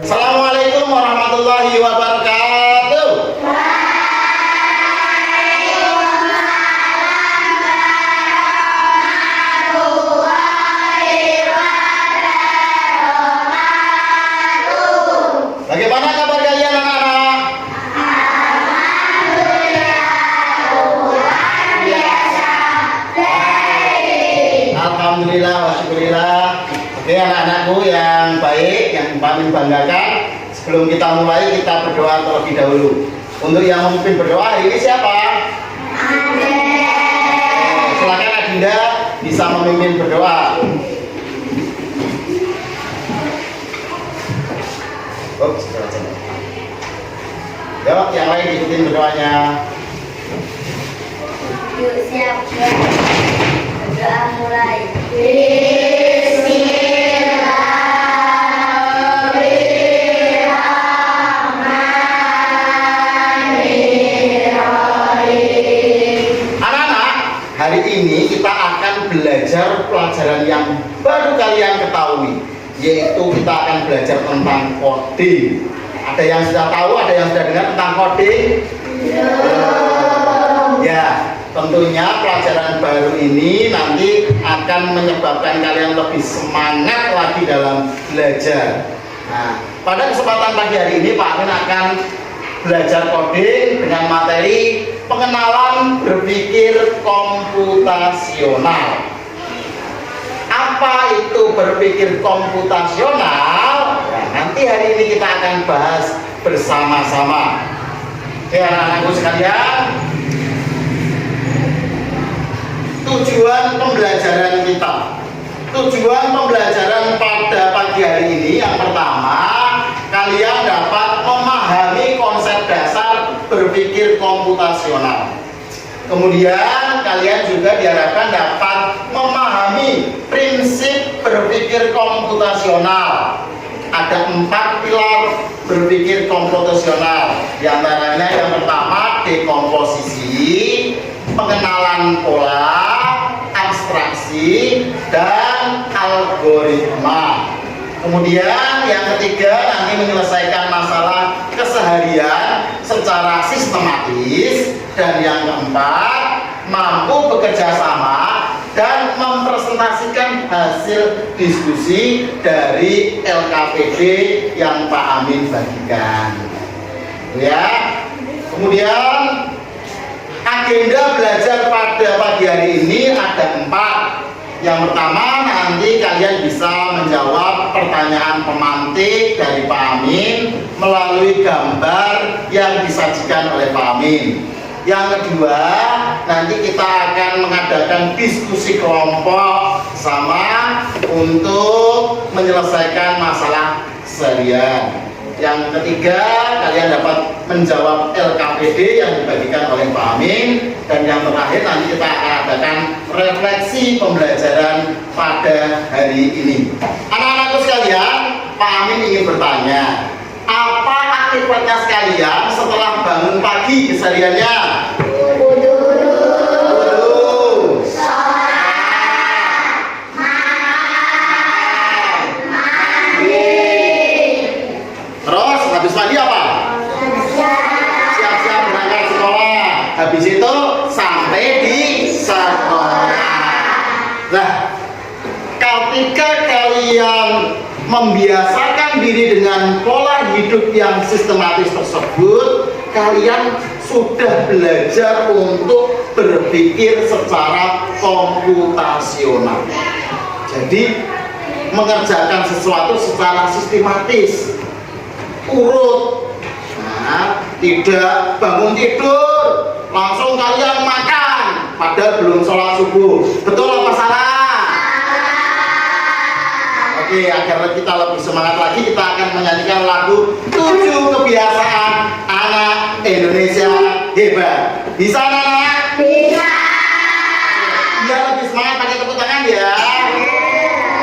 Assalamualaikum warahmatullahi wabarakatuh. Bagaimana kabar kalian anak-anak? Alhamdulillah wa syukurillah. Oke anak-anakku yang baik, yang kami banggakan, sebelum kita mulai kita berdoa terlebih dahulu. Untuk yang memimpin berdoa hari ini siapa? Silakan Adinda bisa memimpin berdoa. Yuk, yang lain ikutin berdoanya. Yuk siap. Berdoa mulai. Anak-anak, hari ini kita akan belajar pelajaran yang baru kalian ketahui, yaitu kita akan belajar tentang coding. Ada yang sudah tahu, ada yang sudah dengar tentang coding? Ya, tentunya pelajaran baru ini nanti akan menyebabkan kalian lebih semangat lagi dalam belajar. Nah, pada kesempatan pagi hari ini Pak Amin akan belajar coding dengan materi pengenalan berpikir komputasional. Apa itu berpikir komputasional? Ya, nanti hari ini kita akan bahas bersama-sama. Oke anak-anakku sekalian, tujuan pembelajaran kita, tujuan pembelajaran pada pagi hari ini yang pertama, kalian dapat memahami konsep dasar berpikir komputasional. Kemudian kalian juga diharapkan dapat memahami prinsip berpikir komputasional. Ada 4 pilar berpikir komputasional. Di antaranya yang pertama dekomposisi, pengenalan pola, abstraksi, dan algoritma. Kemudian yang ketiga nanti menyelesaikan masalah keseharian secara sistematis, dan yang keempat mampu bekerja sama dan mempresentasikan hasil diskusi dari LKPD yang Pak Amin bagikan. Ya. Kemudian agenda belajar pada pagi hari ini ada 4. Yang pertama, nanti kalian bisa menjawab pertanyaan pemantik dari Pak Amin melalui gambar yang disajikan oleh Pak Amin. Yang kedua, nanti kita akan mengadakan diskusi kelompok sama untuk menyelesaikan masalah seharian. Yang ketiga, kalian dapat menjawab LKPD yang dibagikan oleh Pak Amin. Dan yang terakhir, nanti kita akan adakan refleksi pembelajaran pada hari ini. Anak-anakku sekalian, Pak Amin ingin bertanya, apa akibatnya sekalian setelah bangun pagi kesehariannya? Terus habis mandi apa? Siap-siap berangkat sekolah. Habis itu sampai di sekolah. Nah, ketika kalian membiasakan diri dengan pola hidup yang sistematis tersebut, kalian sudah belajar untuk berpikir secara komputasional. Jadi mengerjakan sesuatu secara sistematis, urut. Nah, tidak bangun tidur langsung kalian makan padahal belum sholat subuh. Betul apa salah? Oke, agar kita lebih semangat lagi, kita akan menyanyikan lagu 7 kebiasaan anak Indonesia hebat. Bisa anak-anak? Bisa. Biar lebih semangat pakai tepuk tangan ya.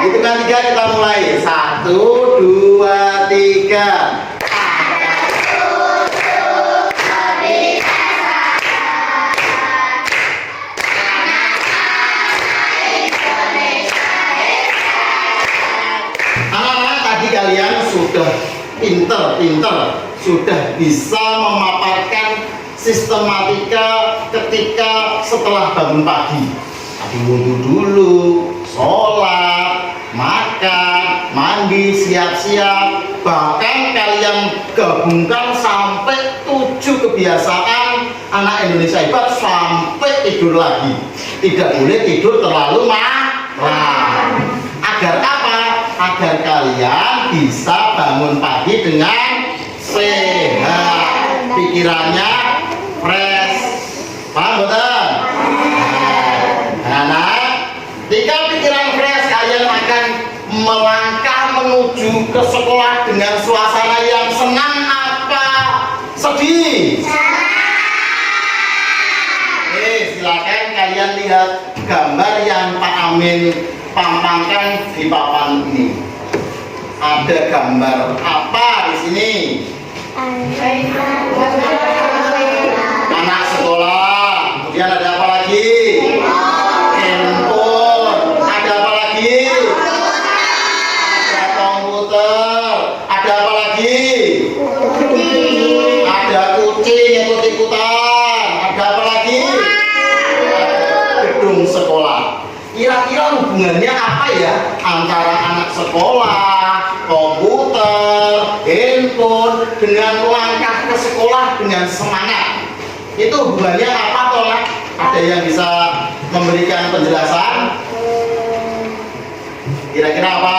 Hitungan 3 kita mulai. 1, 2, 3. pinter, sudah bisa memaparkan sistematika ketika setelah bangun pagi. Tadi wudhu dulu, sholat, makan, mandi, siap-siap. Bahkan kalian gabungkan sampai 7 kebiasaan anak Indonesia hebat sampai tidur lagi. Tidak boleh tidur terlalu malam. Agar apa? Agar kalian bisa bangun pagi dengan sehat, pikirannya fresh. Paham betul? Nah, ketika pikiran fresh, kalian akan melangkah menuju ke sekolah dengan suasana yang senang apa sedih? Silakan kalian lihat gambar yang Pak Amin pampangkan di papan ini. Ada gambar apa di sini? Anak sekolah. Kemudian ada apa lagi? Handphone. Ada apa lagi? Ada komputer. Ada apa lagi? Ada kucing ikut-ikutan. Ada apa lagi? Gedung sekolah. Kira-kira hubungannya apa ya antara anak sekolah, komputer, handphone dengan langkah ke sekolah dengan semangat? Itu hubungannya apa tolak? Ada yang bisa memberikan penjelasan? Kira-kira apa?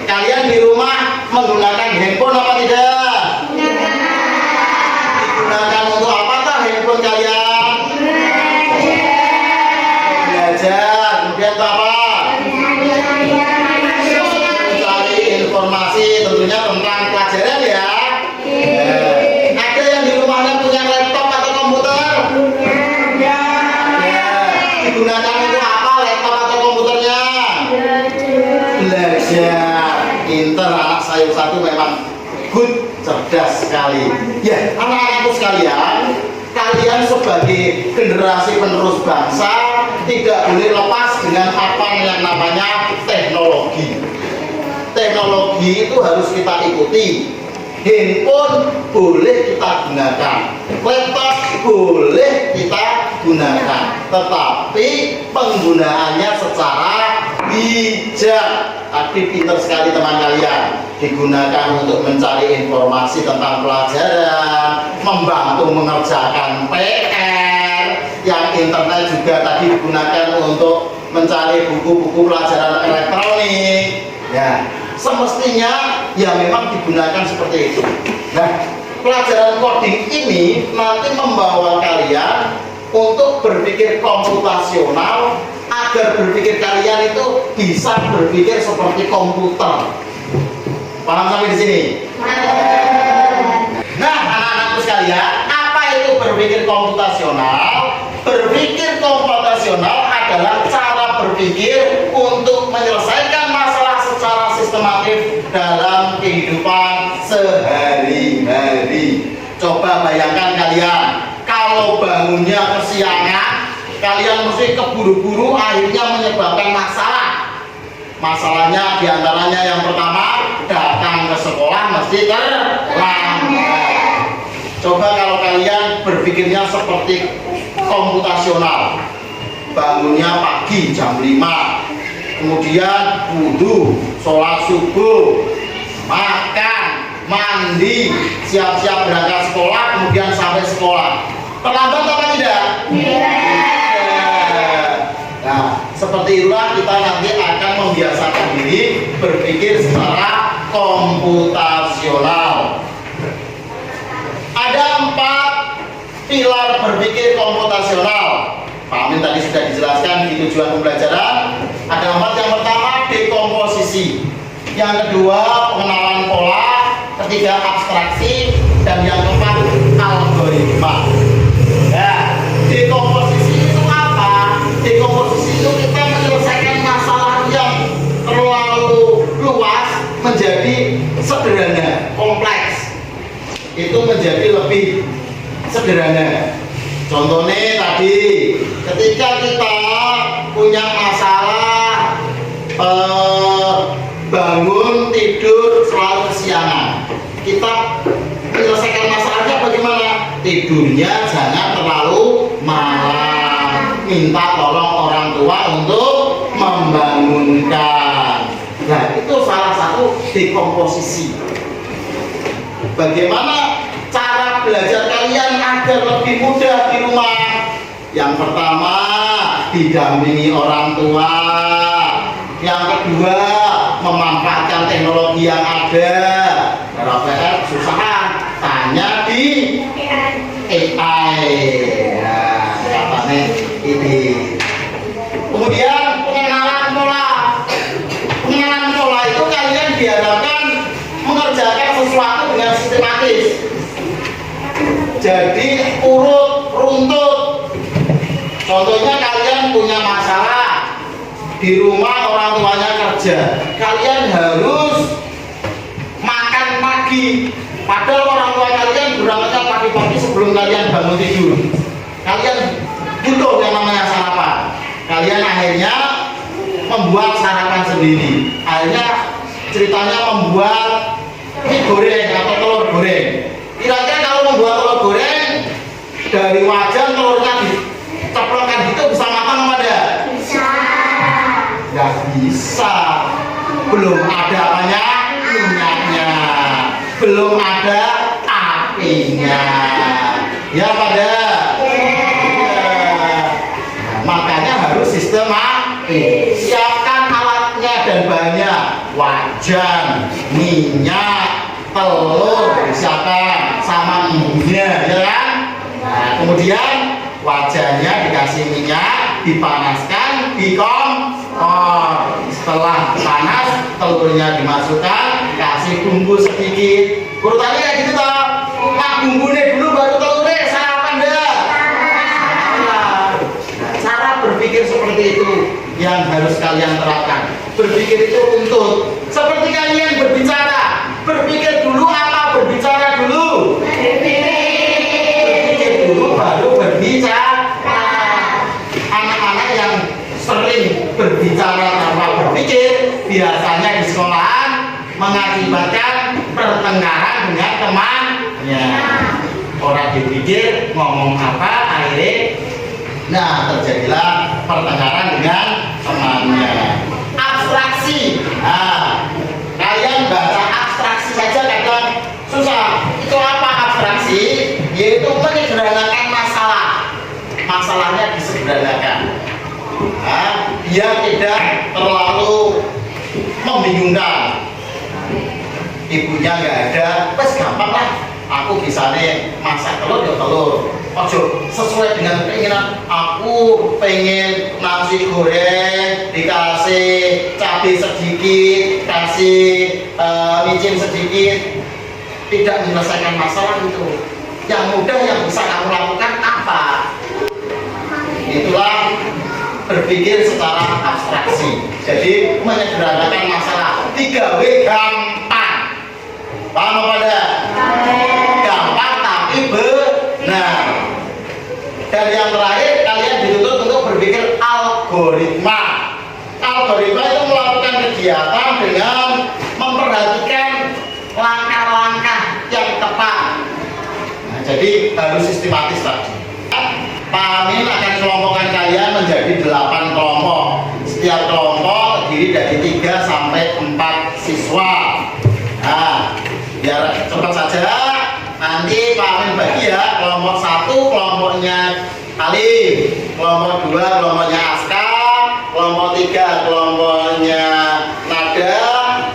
Kalian di rumah menggunakan handphone apa tidak? Digunakan untuk apa tuh handphone kalian? Belajar. Kemudian apa? Mencari informasi tentunya tentang pelajaran ya. Ada yang di rumahnya punya laptop atau komputer? Ya. Digunakan untuk apa laptop atau komputernya? Belajar. Pinter anak saya satu memang good, cerdas sekali. Ya, anak-anakku sekalian, kalian sebagai generasi penerus bangsa tidak boleh lepas dengan apa yang namanya teknologi. Teknologi itu harus kita ikuti. Handphone boleh kita gunakan, laptop boleh kita gunakan, tetapi penggunaannya secara bijak. Tadi pinter sekali teman kalian, digunakan untuk mencari informasi tentang pelajaran, membantu mengerjakan PR. Yang internet juga tadi digunakan untuk mencari buku-buku pelajaran elektronik. Ya, semestinya ya memang digunakan seperti itu. Nah, pelajaran coding ini nanti membawa kalian untuk berpikir komputasional, agar berpikir kalian itu bisa berpikir seperti komputer. Paham sampai di sini? Nah, anak-anakku sekalian, apa itu berpikir komputasional? Berpikir komputasional adalah cara berpikir untuk menyelesaikan masalah secara sistematif dalam kehidupan sehari-hari. Coba bayangkan kalian, kalau bangunnya kesiangan, kalian mesti keburu-buru, akhirnya menyebabkan masalah. Masalahnya diantaranya yang pertama, datang ke sekolah mesti terlambat. Coba kalau kalian berpikirnya seperti komputasional, bangunnya pagi jam 5, kemudian wudhu, sholat subuh, makan, mandi, siap-siap berangkat sekolah, kemudian sampai sekolah. Terlambat apa tidak? Nah, seperti itulah kita nanti akan membiasakan diri berpikir secara komputasional. Ada 4 pilar berpikir komputasional. Pak Amin tadi sudah dijelaskan di tujuan pembelajaran. Ada 4. Yang pertama, dekomposisi. Yang kedua, pengenalan pola. Ketiga, abstraksi. Dan yang keempat, algoritma. Ya, dekomposisi itu apa? Dekomposisi itu kita menyelesaikan masalah yang terlalu luas menjadi sederhana, kompleks. Itu menjadi lebih sederhana. Contohnya tadi, ketika kita punya masalah bangun tidur minta tolong orang tua untuk membangunkan. Nah, itu salah satu dekomposisi. Bagaimana cara belajar kalian agar lebih mudah di rumah? Yang pertama, didampingi orang tua. Yang kedua, memanfaatkan teknologi yang ada. Kalau PR susah, tanya di AI. Nah, katanya ini. Kemudian pengenalan pola. Pengenalan pola itu kalian diharapkan mengerjakan sesuatu dengan sistematis. Jadi urut, runtut. Contohnya kalian punya masalah di rumah, orang tuanya kerja, kalian harus makan pagi, padahal orang tua kalian berangkatnya pagi-pagi sebelum kalian bangun tidur. Kalian butuh yang namanya sarapan. Kalian akhirnya membuat sarapan sendiri. Akhirnya ceritanya membuat mie goreng atau telur goreng. Kira-kira kalau membuat telur goreng, dari wajan telurnya diceplokkan gitu bisa matang apa enggak? Bisa. Nggak bisa. Belum ada apanya? Minyaknya. Belum ada apinya. Ya pada? Makanya harus sistematis. Siapkan alatnya dan bahannya. Wajan, minyak, telur disiapkan sama ibunya, ya kan? Nah, kemudian wajannya dikasih minyak, dipanaskan di kompor. Setelah panas, telurnya dimasukkan, kasih bumbu sedikit. Urutannya kayak gitu toh. Nah, bumbunya dulu baru telurnya, sarapan dah. Cara berpikir seperti itu yang harus kalian terapkan. Berpikir itu runtut. Seperti kalian berbicara, berpikir dulu apa berbicara dulu? Berpikir dulu baru berbicara. Anak-anak yang sering berbicara tanpa berpikir biasanya di sekolahan mengakibatkan pertengkaran dengan temannya. Orang dipikir ngomong apa akhirnya, nah terjadilah pertengkaran dengan temannya. Abstraksi. Nah, kalian baca abstraksi saja kadang susah. Itu apa abstraksi? Yaitu menyederhanakan masalah. Masalahnya disederhanakan. Nah, biar tidak terlalu membingungkan. Ibunya nggak ada, terus gampang lah. Aku bisa nih masak telur ya telur. Ojo sesuai dengan keinginan. Aku pengen nasi goreng dikasih cabai sedikit, kasih micin sedikit. Tidak menyelesaikan masalah itu. Yang mudah yang bisa kamu lakukan apa? Itulah berpikir secara abstraksi. Jadi menyederhanakan masalah. 3W gampang. Paham apa enggak? Gampang tapi benar. Dan yang terakhir kalian dituntut untuk berpikir algoritma. Algoritma itu melakukan kegiatan dengan memperhatikan langkah-langkah yang tepat. Nah, jadi harus sistematis tadi. Pak Amin akan kelompokkan kalian menjadi 8 kelompok. Setiap kelompok terdiri dari 3 sampai 4 siswa. Nah, biar cepat saja. Nanti Pak Amin bagi ya, kelompok 1 kelompoknya Alif, kelompok 2 kelompoknya Aska, kelompok 3 kelompoknya Nada,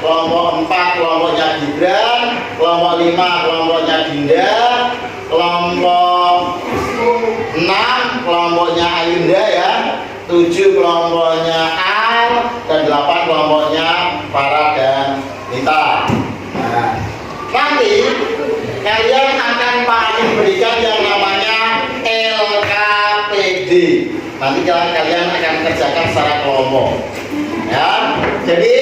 kelompok 4 kelompoknya Gibran, kelompok 5 kelompoknya Dinda, kelompok 6 kelompoknya Ayunda ya, 7 kelompoknya Al, dan 8 kelompoknya Farah dan Nita. Nah, nanti kalian akan Pak Amin berikan yang namanya LKPD. Nanti kalian akan kerjakan secara kelompok. Ya, jadi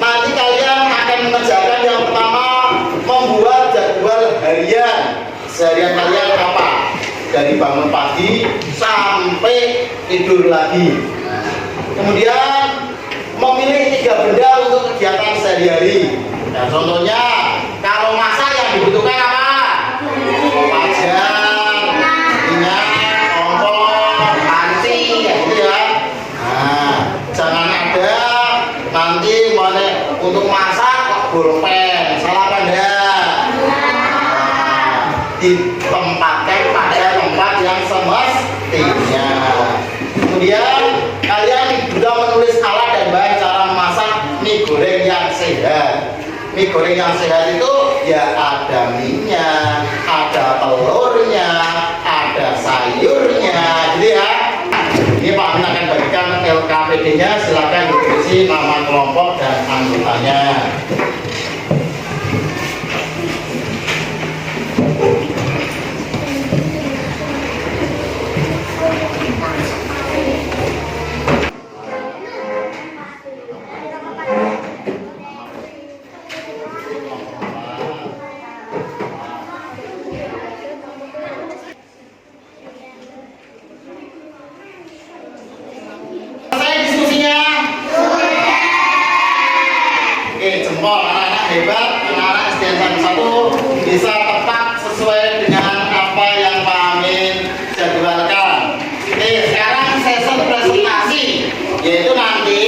nanti kalian akan mengerjakan yang pertama membuat jadwal harian. Seharian kalian apa? Dari bangun pagi sampai tidur lagi. Kemudian memilih 3 benda untuk kegiatan sehari-hari. Nah, contohnya kalau masak yang dibutuhkan apa? Wajan, minyak, kompor, Kemudian kalian juga menulis alat dan bahan cara memasak mie goreng yang sehat. Mie goreng yang sehat itu ya ada minyak, ada telurnya, ada sayurnya, gitu ya. Ini Pak Amin akan bagikan LKPD-nya, silakan diisi nama kelompok dan anggotanya. Jempol anak-anak hebat, anak-anak SDN 1 bisa tepat sesuai dengan apa yang Pak Amin jadwalkan. Oke, sekarang sesi presentasi, yaitu nanti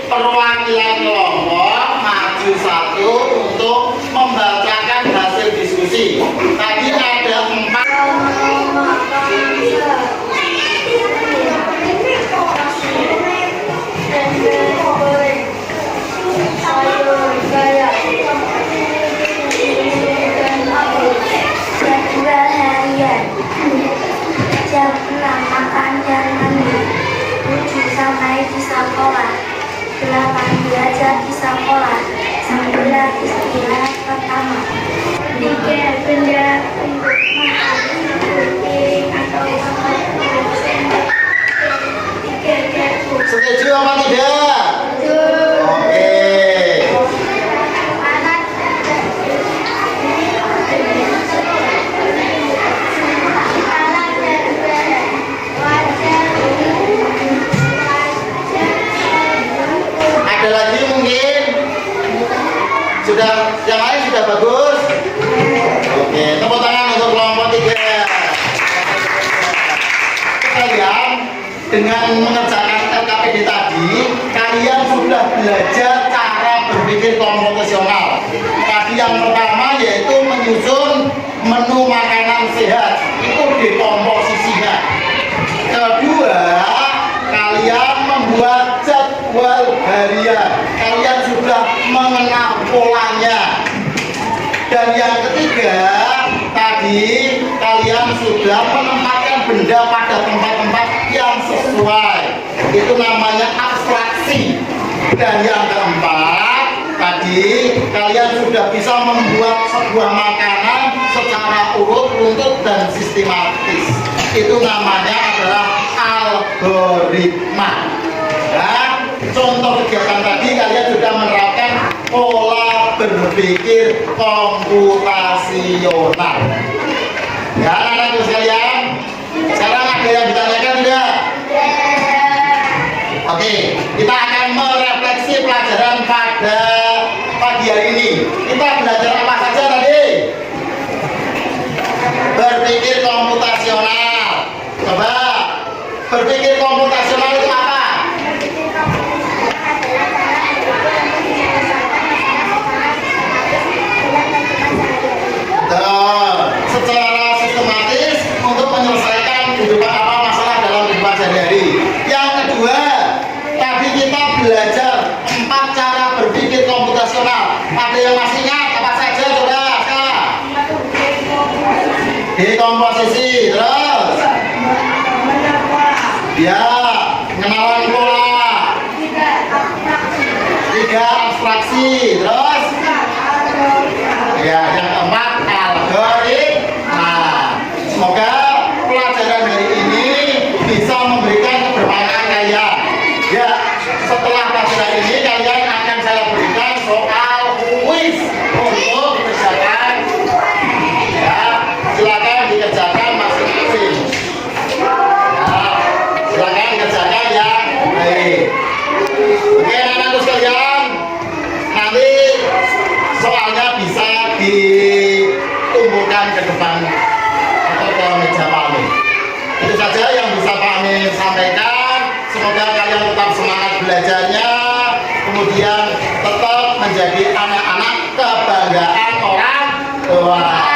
perwakilan kelompok maju satu untuk membacakan hasil diskusi. Tadi ada 4. Jam 6 makan dan mandi, 7 sampai di sekolah, 8 belajar di sekolah, 9 istirahat pertama, 3 benda untuk makan, piring atau tempat duduk sendok, 3 garpu. Setuju apa tidak? Oke. Ada lagi mungkin? Sudah, yang lain sudah bagus? Oke, tepuk tangan untuk kelompok 3. Kalian dengan mengerjakan LKPD tadi, kalian sudah belajar cara berpikir komputasional. Tadi yang pertama yaitu menyusun menu makanan sehat, itu dekomposisinya. Kedua, kalian membuat jadwal harian, kalian sudah mengenal polanya. Dan yang ketiga, tadi kalian sudah menempatkan benda pada tempat-tempat yang sesuai, itu namanya abstraksi. Dan yang keempat, tadi kalian sudah bisa membuat sebuah makanan secara urut, runtut, dan sistematis, itu namanya adalah algoritma. Nah, contoh kegiatan tadi kalian sudah menerapkan pola berpikir komputasional. Ya, anak-anak sekalian, sekarang ada yang ditanyakan tidak? Oke, kita akan merefleksi pelajaran pada pagi hari ini. Kita belajar apa saja tadi? Berpikir komputasional. Coba, berpikir komputasional itu apa? Secara sistematis untuk menyelesaikan kehidupan apa masalah dalam kehidupan sehari-hari. Yang kedua, tadi kita belajar 4 cara berpikir komputasional. Ada yang masih ingat apa saja, saudara? Dekomposisi, terus ya, pengenalan pola, 3 abstraksi, terus ya, yang keempat algoritma. Semoga pelajaran hari ini bisa memberikan kebermanfaatan kalian. Ya, setelah pelajaran ini kalian akan saya berikan soal kuis untuk dikerjakan. Ya, silakan dikerjakan masing-masing. Ya, silakan dikerjakan yang baik. Oke, anak-anak sekalian, nanti soalnya bisa ditumbuhkan ke depan atau ke meja Pak Amin. Itu saja yang bisa Pak Amin sampaikan. Semoga kalian tetap semangat belajarnya, kemudian tetap menjadi anak-anak kebanggaan orang tua.